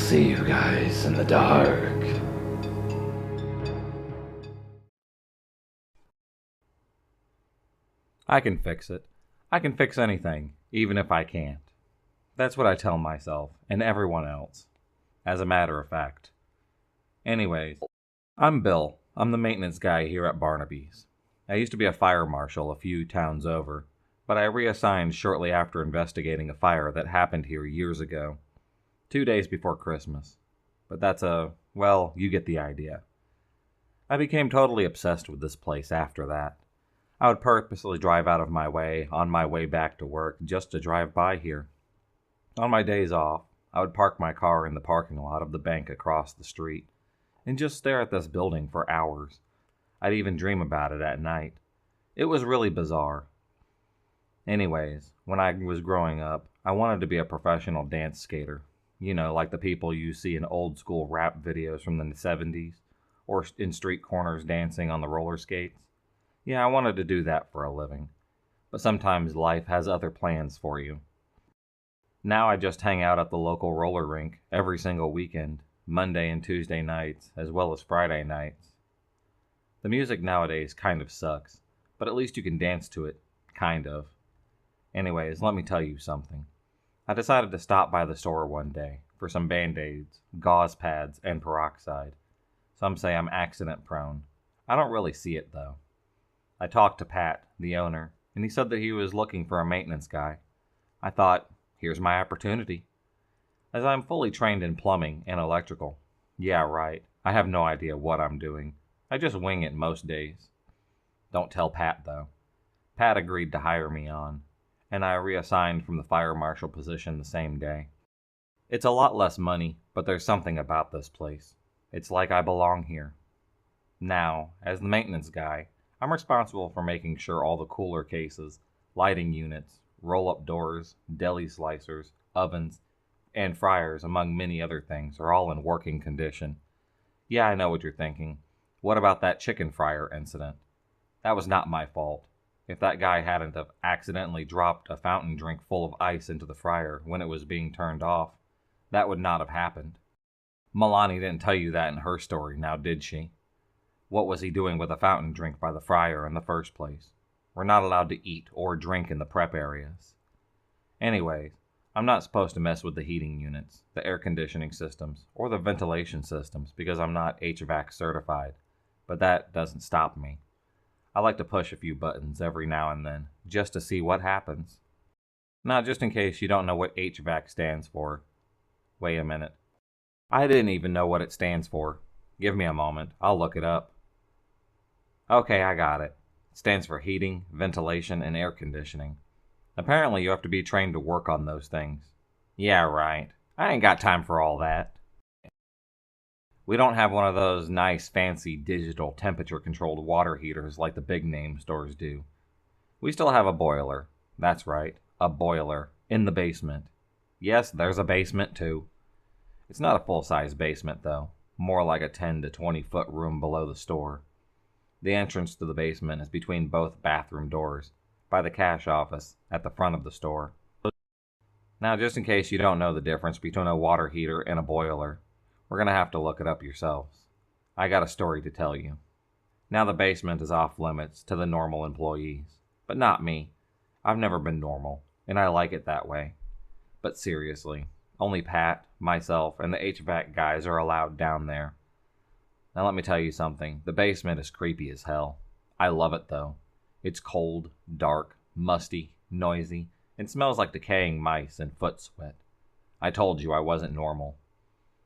see you guys in the dark. I can fix it. I can fix anything, even if I can't. That's what I tell myself, and everyone else. As a matter of fact. Anyways, I'm Bill. I'm the maintenance guy here at Barnaby's. I used to be a fire marshal a few towns over, but I reassigned shortly after investigating a fire that happened here years ago. 2 days before Christmas. But well, you get the idea. I became totally obsessed with this place after that. I would purposely drive out of my way on my way back to work just to drive by here. On my days off, I would park my car in the parking lot of the bank across the street and just stare at this building for hours. I'd even dream about it at night. It was really bizarre. Anyways, when I was growing up, I wanted to be a professional dance skater. You know, like the people you see in old school rap videos from the 70s, or in street corners dancing on the roller skates. Yeah, I wanted to do that for a living. But sometimes life has other plans for you. Now I just hang out at the local roller rink every single weekend, Monday and Tuesday nights, as well as Friday nights. The music nowadays kind of sucks, but at least you can dance to it, kind of. Anyways, let me tell you something. I decided to stop by the store one day for some Band-Aids, gauze pads, and peroxide. Some say I'm accident prone. I don't really see it though. I talked to Pat, the owner, and he said that he was looking for a maintenance guy. I thought, here's my opportunity. As I'm fully trained in plumbing and electrical. Yeah, right, I have no idea what I'm doing. I just wing it most days. Don't tell Pat though. Pat agreed to hire me on, and I reassigned from the fire marshal position the same day. It's a lot less money, but there's something about this place. It's like I belong here. Now, as the maintenance guy, I'm responsible for making sure all the cooler cases, lighting units, roll-up doors, deli slicers, ovens, and fryers, among many other things, are all in working condition. Yeah, I know what you're thinking. What about that chicken fryer incident? That was not my fault. If that guy hadn't have accidentally dropped a fountain drink full of ice into the fryer when it was being turned off, that would not have happened. Milani didn't tell you that in her story, now did she? What was he doing with a fountain drink by the fryer in the first place? We're not allowed to eat or drink in the prep areas. Anyways, I'm not supposed to mess with the heating units, the air conditioning systems, or the ventilation systems because I'm not HVAC certified, but that doesn't stop me. I like to push a few buttons every now and then, just to see what happens. Now, just in case you don't know what HVAC stands for. Wait a minute. I didn't even know what it stands for. Give me a moment, I'll look it up. Okay, I got it. It stands for heating, ventilation, and air conditioning. Apparently you have to be trained to work on those things. Yeah, right. I ain't got time for all that. We don't have one of those nice, fancy, digital, temperature-controlled water heaters like the big-name stores do. We still have a boiler. That's right, a boiler, in the basement. Yes, there's a basement, too. It's not a full-size basement, though. More like a 10 to 20-foot room below the store. The entrance to the basement is between both bathroom doors, by the cash office, at the front of the store. Now, just in case you don't know the difference between a water heater and a boiler, we're going to have to look it up yourselves. I got a story to tell you. Now the basement is off limits to the normal employees, but not me. I've never been normal, and I like it that way. But seriously, only Pat, myself, and the HVAC guys are allowed down there. Now let me tell you something, the basement is creepy as hell. I love it though. It's cold, dark, musty, noisy, and smells like decaying mice and foot sweat. I told you I wasn't normal.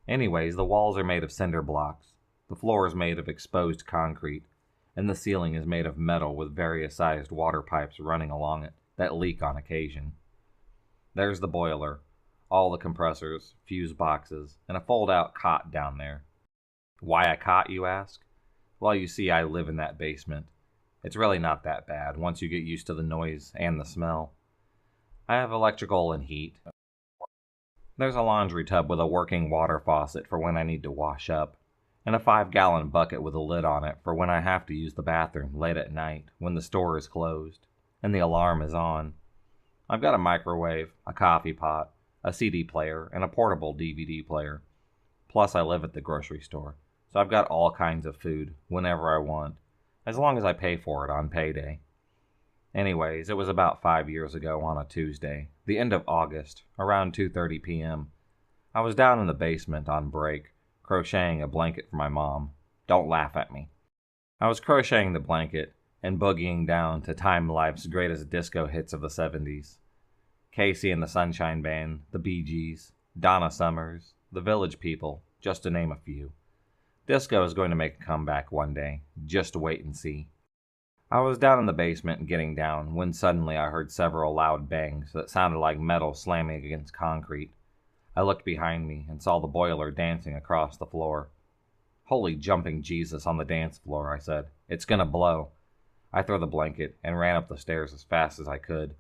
Anyways, the walls are made of cinder blocks, the floor is made of exposed concrete, and the ceiling is made of metal with various sized water pipes running along it that leak on occasion. There's the boiler, all the compressors, fuse boxes, and a fold-out cot down there. Why a cot, you ask? Well, you see, I live in that basement. It's really not that bad once you get used to the noise and the smell. I have electrical and heat. There's a laundry tub with a working water faucet for when I need to wash up, and a 5-gallon bucket with a lid on it for when I have to use the bathroom late at night when the store is closed and the alarm is on. I've got a microwave, a coffee pot, a CD player, and a portable DVD player. Plus, I live at the grocery store, so I've got all kinds of food whenever I want, as long as I pay for it on payday. Anyways, it was about 5 years ago on a Tuesday, the end of August, around 2:30 p.m. I was down in the basement on break, crocheting a blanket for my mom. Don't laugh at me. I was crocheting the blanket and boogieing down to Time Life's greatest disco hits of the 70s. Casey and the Sunshine Band, the Bee Gees, Donna Summers, the Village People, just to name a few. Disco is going to make a comeback one day. Just wait and see. I was down in the basement and getting down when suddenly I heard several loud bangs that sounded like metal slamming against concrete. I looked behind me and saw the boiler dancing across the floor. Holy jumping Jesus on the dance floor, I said. It's gonna blow. I threw the blanket and ran up the stairs as fast as I could.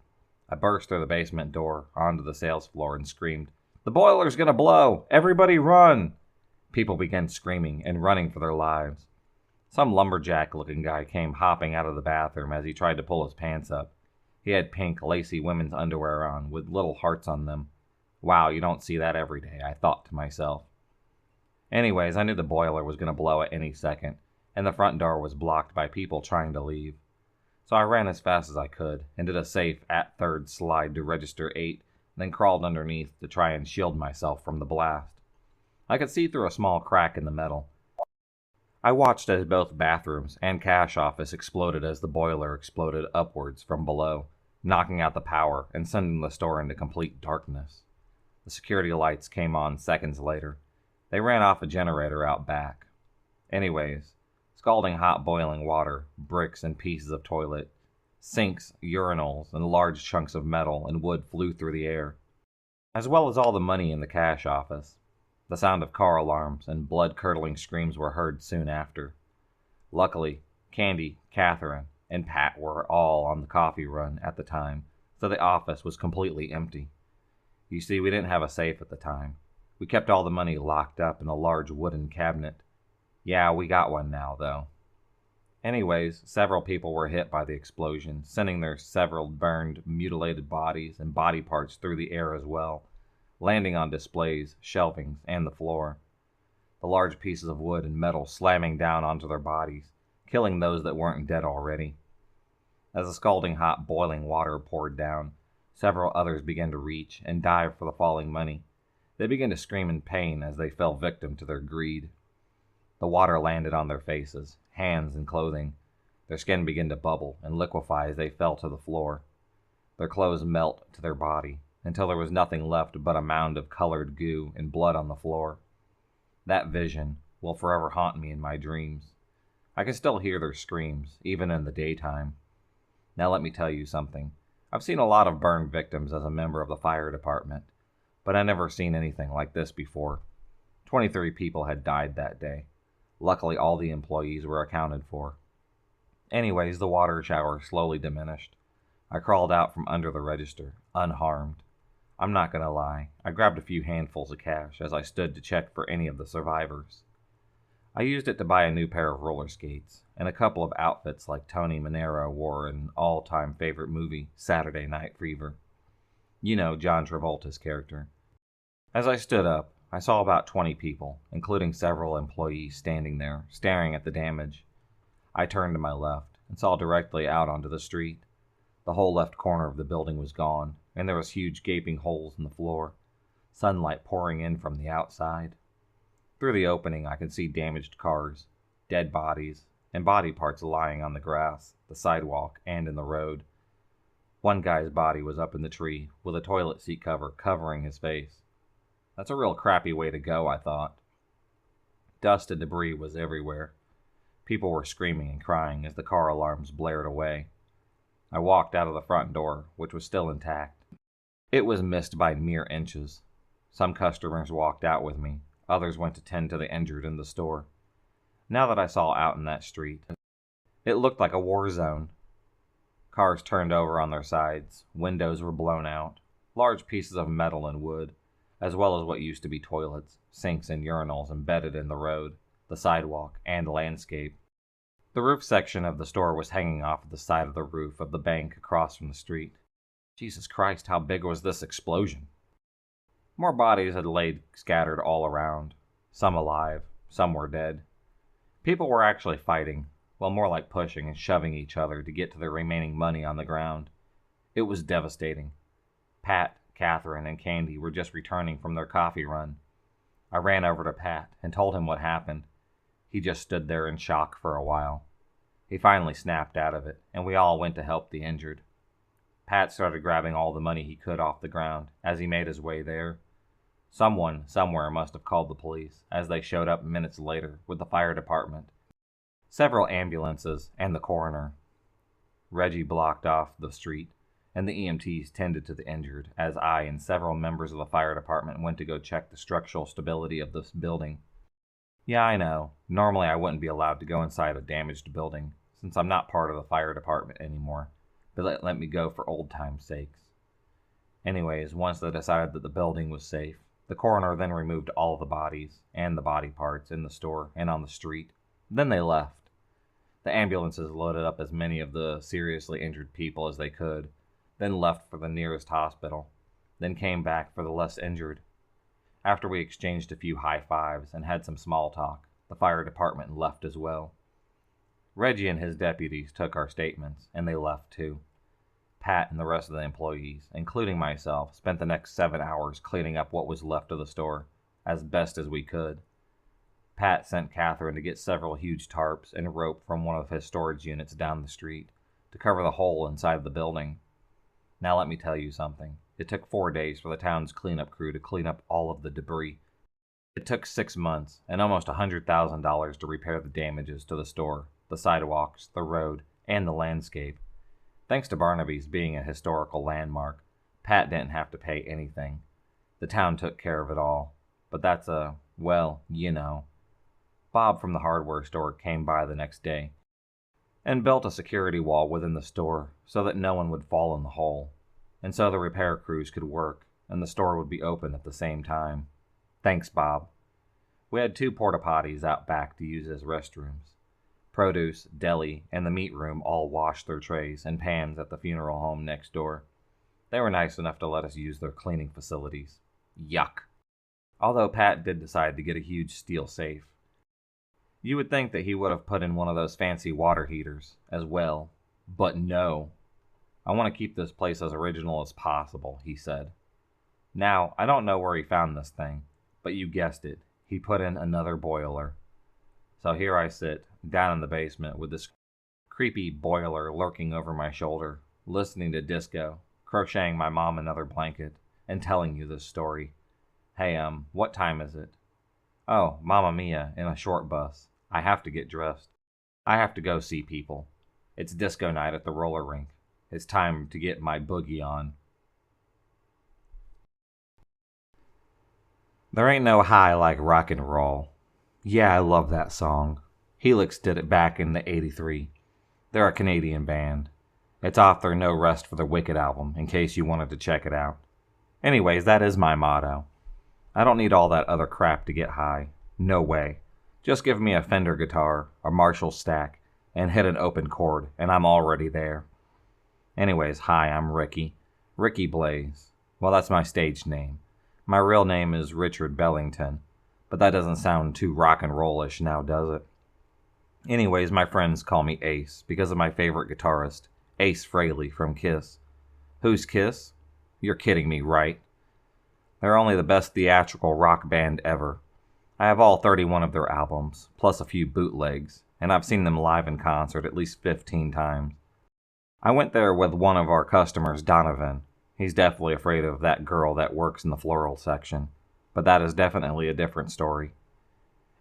I burst through the basement door onto the sales floor and screamed, "The boiler's gonna blow! Everybody run!" People began screaming and running for their lives. Some lumberjack-looking guy came hopping out of the bathroom as he tried to pull his pants up. He had pink, lacy women's underwear on with little hearts on them. Wow, you don't see that every day, I thought to myself. Anyways, I knew the boiler was going to blow at any second, and the front door was blocked by people trying to leave. So I ran as fast as I could and did a safe at-third slide to register 8, then crawled underneath to try and shield myself from the blast. I could see through a small crack in the metal. I watched as both bathrooms and cash office exploded as the boiler exploded upwards from below, knocking out the power and sending the store into complete darkness. The security lights came on seconds later. They ran off a generator out back. Anyways, scalding hot boiling water, bricks and pieces of toilet, sinks, urinals, and large chunks of metal and wood flew through the air, as well as all the money in the cash office. The sound of car alarms and blood-curdling screams were heard soon after. Luckily, Candy, Catherine, and Pat were all on the coffee run at the time, so the office was completely empty. You see, we didn't have a safe at the time. We kept all the money locked up in a large wooden cabinet. Yeah, we got one now, though. Anyways, several people were hit by the explosion, sending their several burned, mutilated bodies and body parts through the air as well, landing on displays, shelvings, and the floor. The large pieces of wood and metal slamming down onto their bodies, killing those that weren't dead already. As the scalding hot boiling water poured down, several others began to reach and dive for the falling money. They began to scream in pain as they fell victim to their greed. The water landed on their faces, hands, and clothing. Their skin began to bubble and liquefy as they fell to the floor. Their clothes melt to their body, until there was nothing left but a mound of colored goo and blood on the floor. That vision will forever haunt me in my dreams. I can still hear their screams, even in the daytime. Now let me tell you something. I've seen a lot of burn victims as a member of the fire department, but I never seen anything like this before. 23 people had died that day. Luckily, all the employees were accounted for. Anyways, the water shower slowly diminished. I crawled out from under the register, unharmed. I'm not gonna lie, I grabbed a few handfuls of cash as I stood to check for any of the survivors. I used it to buy a new pair of roller skates, and a couple of outfits like Tony Manero wore in an all-time favorite movie, Saturday Night Fever. You know, John Travolta's character. As I stood up, I saw about 20 people, including several employees standing there, staring at the damage. I turned to my left and saw directly out onto the street. The whole left corner of the building was gone, and there was huge gaping holes in the floor, sunlight pouring in from the outside. Through the opening, I could see damaged cars, dead bodies, and body parts lying on the grass, the sidewalk, and in the road. One guy's body was up in the tree, with a toilet seat cover covering his face. That's a real crappy way to go, I thought. Dust and debris was everywhere. People were screaming and crying as the car alarms blared away. I walked out of the front door, which was still intact. It was missed by mere inches. Some customers walked out with me. Others went to tend to the injured in the store. Now that I saw out in that street, it looked like a war zone. Cars turned over on their sides, windows were blown out, large pieces of metal and wood, as well as what used to be toilets, sinks, and urinals embedded in the road, the sidewalk, and landscape. The roof section of the store was hanging off the side of the roof of the bank across from the street. Jesus Christ, how big was this explosion? More bodies had laid scattered all around. Some alive, some were dead. People were actually fighting, well, more like pushing and shoving each other to get to their remaining money on the ground. It was devastating. Pat, Catherine, and Candy were just returning from their coffee run. I ran over to Pat and told him what happened. He just stood there in shock for a while. He finally snapped out of it, and we all went to help the injured. Pat started grabbing all the money he could off the ground as he made his way there. Someone somewhere must have called the police, as they showed up minutes later with the fire department, several ambulances, and the coroner. Reggie blocked off the street, and the EMTs tended to the injured, as I and several members of the fire department went to go check the structural stability of this building. Yeah, I know. Normally I wouldn't be allowed to go inside a damaged building, since I'm not part of the fire department anymore, but let me go for old time's sakes. Anyways, once they decided that the building was safe, the coroner then removed all the bodies and the body parts in the store and on the street. Then they left. The ambulances loaded up as many of the seriously injured people as they could, then left for the nearest hospital, then came back for the less injured. After we exchanged a few high fives and had some small talk, the fire department left as well. Reggie and his deputies took our statements, and they left too. Pat and the rest of the employees, including myself, spent the next 7 hours cleaning up what was left of the store, as best as we could. Pat sent Catherine to get several huge tarps and rope from one of his storage units down the street to cover the hole inside the building. Now let me tell you something. It took 4 days for the town's cleanup crew to clean up all of the debris. It took 6 months and almost $100,000 to repair the damages to the store, the sidewalks, the road, and the landscape. Thanks to Barnaby's being a historical landmark, Pat didn't have to pay anything. The town took care of it all. But that's well, you know. Bob from the hardware store came by the next day and built a security wall within the store so that no one would fall in the hole, and so the repair crews could work and the store would be open at the same time. Thanks, Bob. We had 2 porta potties out back to use as restrooms. Produce, deli, and the meat room all washed their trays and pans at the funeral home next door. They were nice enough to let us use their cleaning facilities. Yuck. Although Pat did decide to get a huge steel safe. You would think that he would have put in one of those fancy water heaters as well, but no. I want to keep this place as original as possible, he said. Now, I don't know where he found this thing, but you guessed it, he put in another boiler. So here I sit, down in the basement with this creepy boiler lurking over my shoulder, listening to disco, crocheting my mom another blanket, and telling you this story. Hey, what time is it? Oh, Mamma Mia, in a short bus. I have to get dressed. I have to go see people. It's disco night at the roller rink. It's time to get my boogie on. There ain't no high like rock and roll. Yeah, I love that song. Helix did it back in the '83. They're a Canadian band. It's off their No Rest for the Wicked album, in case you wanted to check it out. Anyways, that is my motto. I don't need all that other crap to get high. No way. Just give me a Fender guitar, a Marshall stack, and hit an open chord, and I'm already there. Anyways, hi, I'm Ricky. Ricky Blaze. Well, that's my stage name. My real name is Richard Bellington, but that doesn't sound too rock and rollish now, does it? Anyways, my friends call me Ace because of my favorite guitarist, Ace Frehley from Kiss. Who's Kiss? You're kidding me, right? They're only the best theatrical rock band ever. I have all 31 of their albums, plus a few bootlegs, and I've seen them live in concert at least 15 times. I went there with one of our customers, Donovan. He's definitely afraid of that girl that works in the floral section, but that is definitely a different story.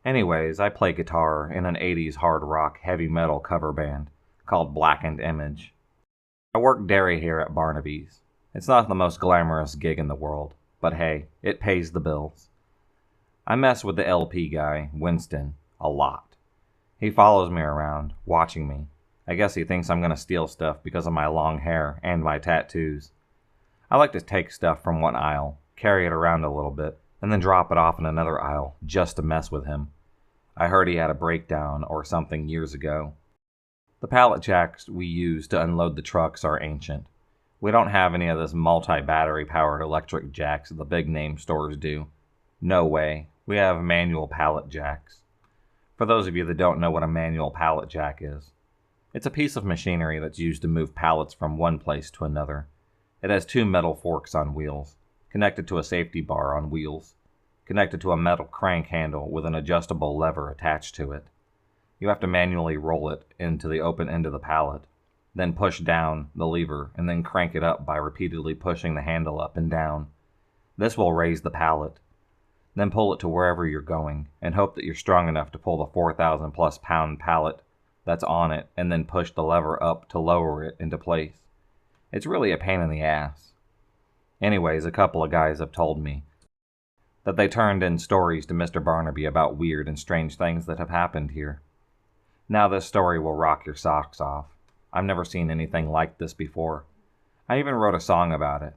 Anyways, I play guitar in an 80s hard rock heavy metal cover band called Blackened Image. I work dairy here at Barnaby's. It's not the most glamorous gig in the world, but hey, it pays the bills. I mess with the LP guy, Winston, a lot. He follows me around, watching me. I guess he thinks I'm going to steal stuff because of my long hair and my tattoos. I like to take stuff from one aisle, carry it around a little bit, and then drop it off in another aisle just to mess with him. I heard he had a breakdown or something years ago. The pallet jacks we use to unload the trucks are ancient. We don't have any of this multi-battery powered electric jacks that the big name stores do. No way. We have manual pallet jacks. For those of you that don't know what a manual pallet jack is, it's a piece of machinery that's used to move pallets from one place to another. It has two metal forks on wheels, connected to a safety bar on wheels, connected to a metal crank handle with an adjustable lever attached to it. You have to manually roll it into the open end of the pallet, then push down the lever and then crank it up by repeatedly pushing the handle up and down. This will raise the pallet. Then pull it to wherever you're going and hope that you're strong enough to pull the 4,000 plus pound pallet that's on it and then push the lever up to lower it into place. It's really a pain in the ass. Anyways, a couple of guys have told me that they turned in stories to Mr. Barnaby about weird and strange things that have happened here. Now this story will rock your socks off. I've never seen anything like this before. I even wrote a song about it.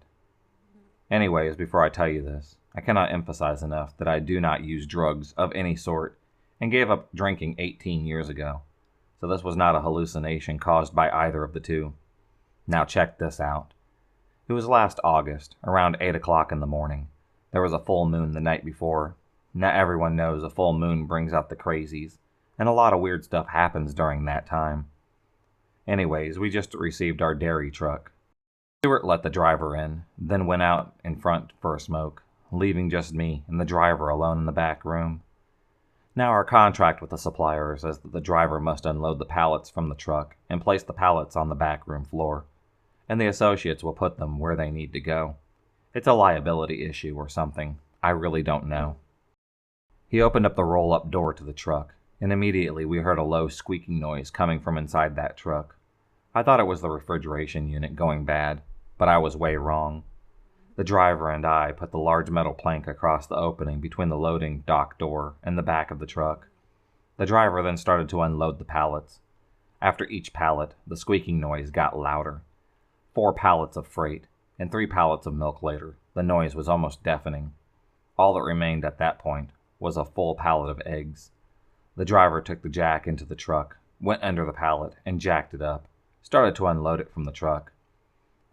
Anyways, before I tell you this, I cannot emphasize enough that I do not use drugs of any sort and gave up drinking 18 years ago. So this was not a hallucination caused by either of the two. Now check this out. It was last August, around 8 o'clock in the morning. There was a full moon the night before. Now everyone knows a full moon brings out the crazies, and a lot of weird stuff happens during that time. Anyways, we just received our dairy truck. Stuart let the driver in, then went out in front for a smoke, leaving just me and the driver alone in the back room. Now our contract with the supplier says that the driver must unload the pallets from the truck and place the pallets on the back room floor, and the associates will put them where they need to go. It's a liability issue or something. I really don't know. He opened up the roll-up door to the truck, and immediately we heard a low squeaking noise coming from inside that truck. I thought it was the refrigeration unit going bad, but I was way wrong. The driver and I put the large metal plank across the opening between the loading dock door and the back of the truck. The driver then started to unload the pallets. After each pallet, the squeaking noise got louder. 4 pallets of freight, and 3 pallets of milk later, the noise was almost deafening. All that remained at that point was a full pallet of eggs. The driver took the jack into the truck, went under the pallet, and jacked it up, started to unload it from the truck.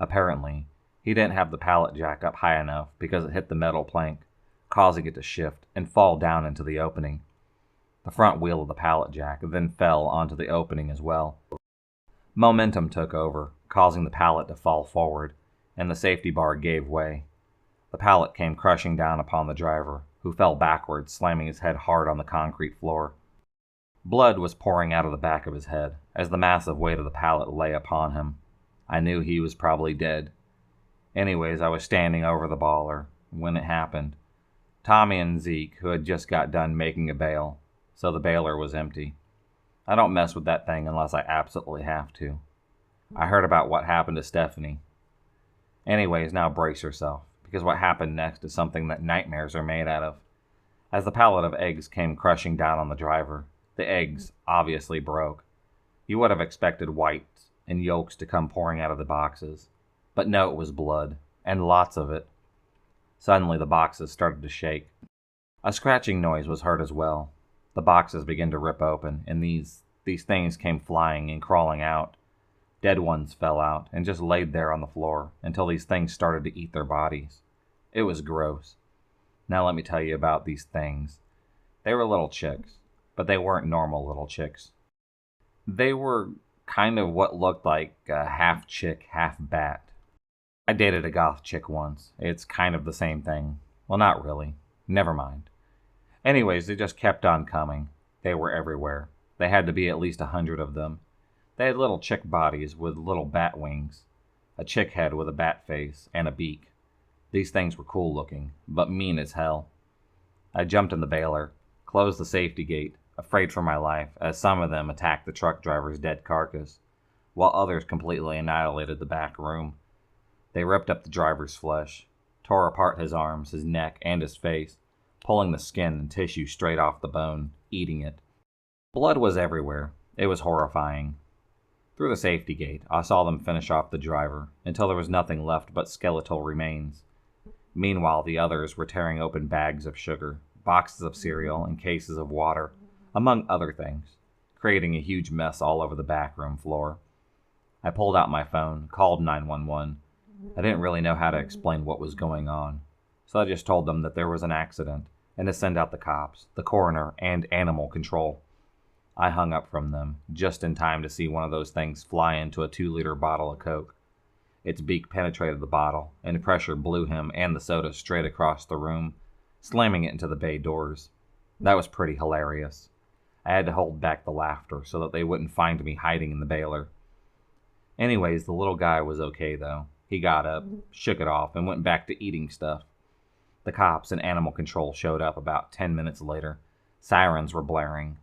Apparently, he didn't have the pallet jack up high enough because it hit the metal plank, causing it to shift and fall down into the opening. The front wheel of the pallet jack then fell onto the opening as well. Momentum took over, causing the pallet to fall forward, and the safety bar gave way. The pallet came crushing down upon the driver, who fell backwards, slamming his head hard on the concrete floor. Blood was pouring out of the back of his head as the massive weight of the pallet lay upon him. I knew he was probably dead. Anyways, I was standing over the baller when it happened. Tommy and Zeke, who had just got done making a bale, so the baler was empty. I don't mess with that thing unless I absolutely have to. I heard about what happened to Stephanie. Anyways, now brace yourself, because what happened next is something that nightmares are made out of. As the pallet of eggs came crushing down on the driver, the eggs obviously broke. You would have expected whites and yolks to come pouring out of the boxes, but no, it was blood, and lots of it. Suddenly the boxes started to shake. A scratching noise was heard as well. The boxes began to rip open, and these things came flying and crawling out. Dead ones fell out and just laid there on the floor until these things started to eat their bodies. It was gross. Now let me tell you about these things. They were little chicks, but they weren't normal little chicks. They were kind of what looked like a half chick, half bat. I dated a goth chick once. It's kind of the same thing. Well, not really. Never mind. Anyways, they just kept on coming. They were everywhere. They had to be at least 100 of them. They had little chick bodies with little bat wings, a chick head with a bat face, and a beak. These things were cool looking, but mean as hell. I jumped in the baler, closed the safety gate, afraid for my life, as some of them attacked the truck driver's dead carcass, while others completely annihilated the back room. They ripped up the driver's flesh, tore apart his arms, his neck, and his face, pulling the skin and tissue straight off the bone, eating it. Blood was everywhere. It was horrifying. Through the safety gate, I saw them finish off the driver, until there was nothing left but skeletal remains. Meanwhile, the others were tearing open bags of sugar, boxes of cereal, and cases of water, among other things, creating a huge mess all over the backroom floor. I pulled out my phone, called 911. I didn't really know how to explain what was going on, so I just told them that there was an accident, and to send out the cops, the coroner, and animal control. I hung up from them just in time to see one of those things fly into a 2-liter bottle of Coke. Its beak penetrated the bottle, and pressure blew him and the soda straight across the room, slamming it into the bay doors. That was pretty hilarious. I had to hold back the laughter so that they wouldn't find me hiding in the baler. Anyways, the little guy was okay though. He got up, shook it off, and went back to eating stuff. The cops and animal control showed up about 10 minutes later. Sirens were blaring.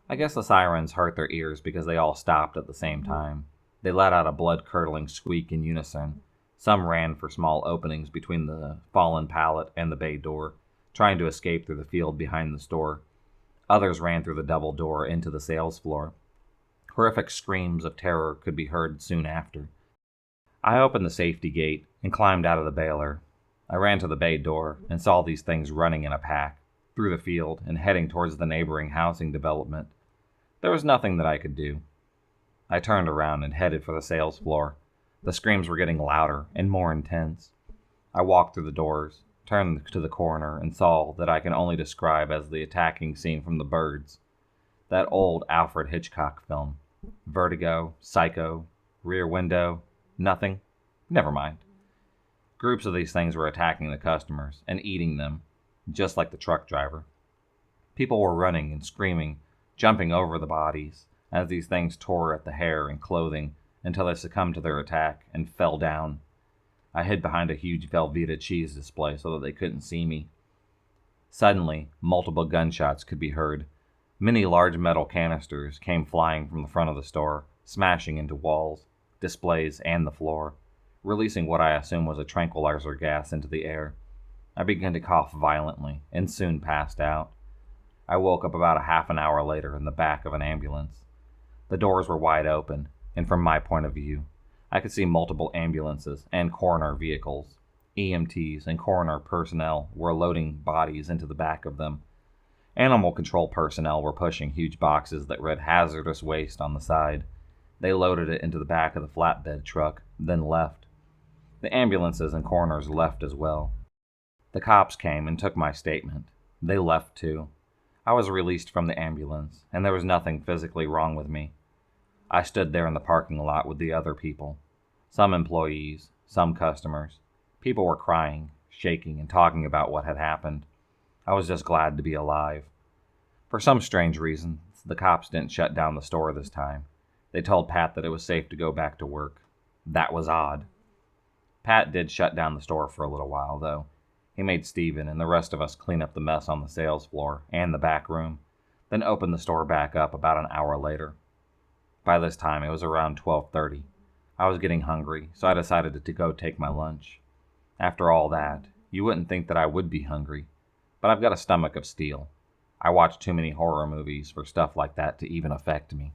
I guess the sirens hurt their ears because they all stopped at the same time. They let out a blood-curdling squeak in unison. Some ran for small openings between the fallen pallet and the bay door, trying to escape through the field behind the store. Others ran through the double door into the sales floor. Horrific screams of terror could be heard soon after. I opened the safety gate and climbed out of the baler. I ran to the bay door and saw these things running in a pack, through the field and heading towards the neighboring housing development. There was nothing that I could do. I turned around and headed for the sales floor. The screams were getting louder and more intense. I walked through the doors, turned to the corner, and saw that I can only describe as the attacking scene from The Birds. That old Alfred Hitchcock film. Vertigo, Psycho, Rear Window, nothing. Never mind. Groups of these things were attacking the customers and eating them, just like the truck driver. People were running and screaming, jumping over the bodies, as these things tore at the hair and clothing until they succumbed to their attack and fell down. I hid behind a huge Velveeta cheese display so that they couldn't see me. Suddenly, multiple gunshots could be heard. Many large metal canisters came flying from the front of the store, smashing into walls, displays, and the floor, releasing what I assumed was a tranquilizer gas into the air. I began to cough violently and soon passed out. I woke up about a half an hour later in the back of an ambulance. The doors were wide open, and from my point of view, I could see multiple ambulances and coroner vehicles. EMTs and coroner personnel were loading bodies into the back of them. Animal control personnel were pushing huge boxes that read hazardous waste on the side. They loaded it into the back of the flatbed truck, then left. The ambulances and coroners left as well. The cops came and took my statement. They left too. I was released from the ambulance, and there was nothing physically wrong with me. I stood there in the parking lot with the other people. Some employees, some customers. People were crying, shaking, and talking about what had happened. I was just glad to be alive. For some strange reason, the cops didn't shut down the store this time. They told Pat that it was safe to go back to work. That was odd. Pat did shut down the store for a little while, though. He made Steven and the rest of us clean up the mess on the sales floor and the back room, then opened the store back up about an hour later. By this time, it was around 12:30. I was getting hungry, so I decided to go take my lunch. After all that, you wouldn't think that I would be hungry, but I've got a stomach of steel. I watch too many horror movies for stuff like that to even affect me.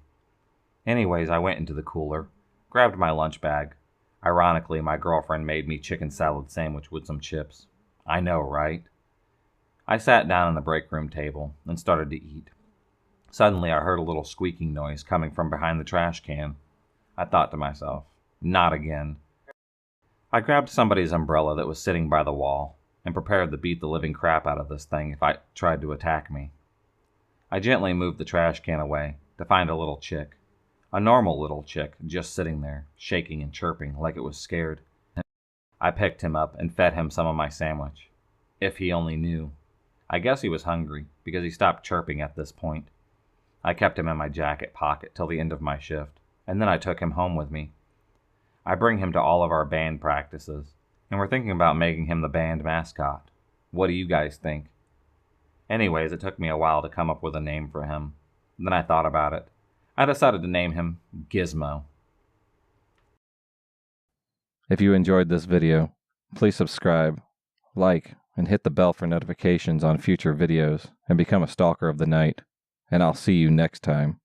Anyways, I went into the cooler, grabbed my lunch bag. Ironically, my girlfriend made me chicken salad sandwich with some chips. I know, right? I sat down on the break room table and started to eat. Suddenly, I heard a little squeaking noise coming from behind the trash can. I thought to myself, not again. I grabbed somebody's umbrella that was sitting by the wall and prepared to beat the living crap out of this thing if it tried to attack me. I gently moved the trash can away to find a little chick. A normal little chick just sitting there, shaking and chirping like it was scared. I picked him up and fed him some of my sandwich. If he only knew. I guess he was hungry because he stopped chirping at this point. I kept him in my jacket pocket till the end of my shift, and then I took him home with me. I bring him to all of our band practices, and we're thinking about making him the band mascot. What do you guys think? Anyways, it took me a while to come up with a name for him. Then I thought about it. I decided to name him Gizmo. If you enjoyed this video, please subscribe, like, and hit the bell for notifications on future videos, and become a stalker of the night. And I'll see you next time.